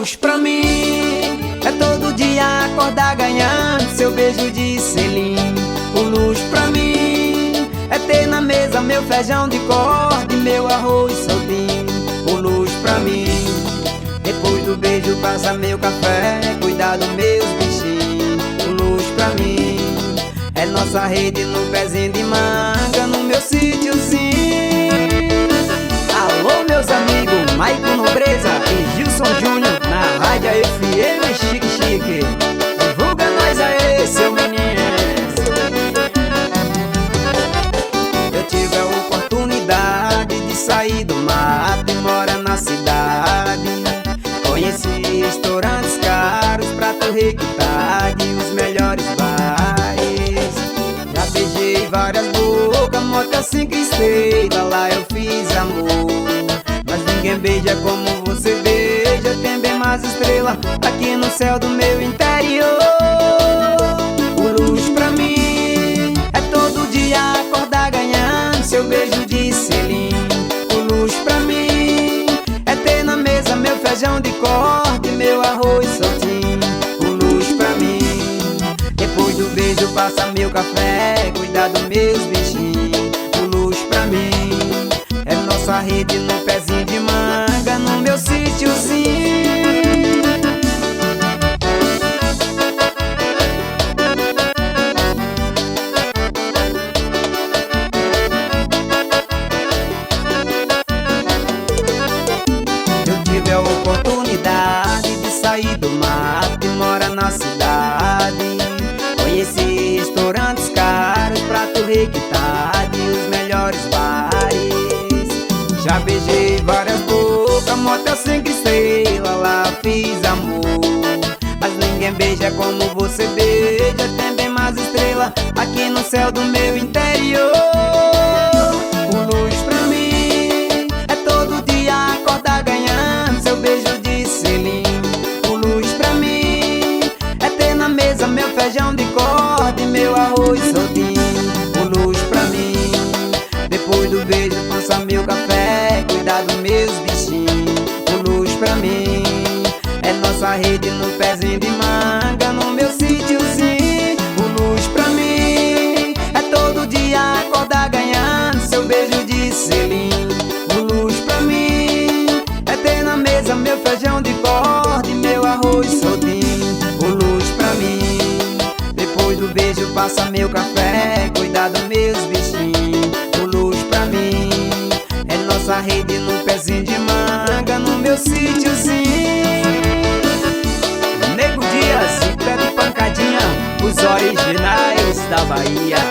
luz pra mim é todo dia acordar ganhando seu beijo de selim. O luz pra mim é ter na mesa meu feijão de corda e meu arroz soltinho. O luz pra mim, depois do beijo passa meu café, cuidar dos meus bichinhos. O luz pra mim é nossa rede no pezinho de manga, no meu sítiozinho. Alô meus amigos, Maico Nobreza e Gilson Júnior na Rádio FM Chique Chique. Divulga nós aí, seu menino. Eu tive a oportunidade de sair do mato e mora na cidade. Conheci restaurantes caros, prato requintado e os melhores bares. Já beijei várias bocas, moca 5 estrelas, lá eu fiz amor. Mas ninguém beija como você beija, tem bem mais estrela aqui no céu do meu interior. O luz pra mim é todo dia acordar ganhando seu beijo de selim. O luz pra mim é ter na mesa meu feijão de corda e meu arroz soltinho. O luz pra mim, depois do beijo passa meu café, cuidar dos meus bichinhos. O luz pra mim é nossa rede no pezinho de manga, no meu sítiozinho. Eu tive a oportunidade de sair do mato e mora na cidade. Conheci restaurantes caros, prato requintado e os melhores bares. Já beijei várias bocas, motel 5 estrelas, lá fiz amor. Mas ninguém beija como você beija, tem bem mais estrela aqui no céu do meu interior. O luz pra mim é todo dia acordar ganhando seu beijo de selim. O luz pra mim é ter na mesa meu feijão de corda e meu arroz soltinho. O luz pra mim, depois do beijo passa meu café, cuidar dos meus bichinhos. O luz pra mim é nossa rede no pezinho de manga, no meu sítiozinho. O luz pra mim é todo dia acordar ganhando seu beijo de selim. O luz pra mim é ter na mesa meu feijão de corda e meu arroz soltinho. O luz pra mim, depois do beijo passa meu café, cuidar dos meus bichinhos. O luz pra mim é nossa rede no pezinho de manga, no meu sítiozinho. Nego Dias e Pé de Pancadinha, os originais da Bahia.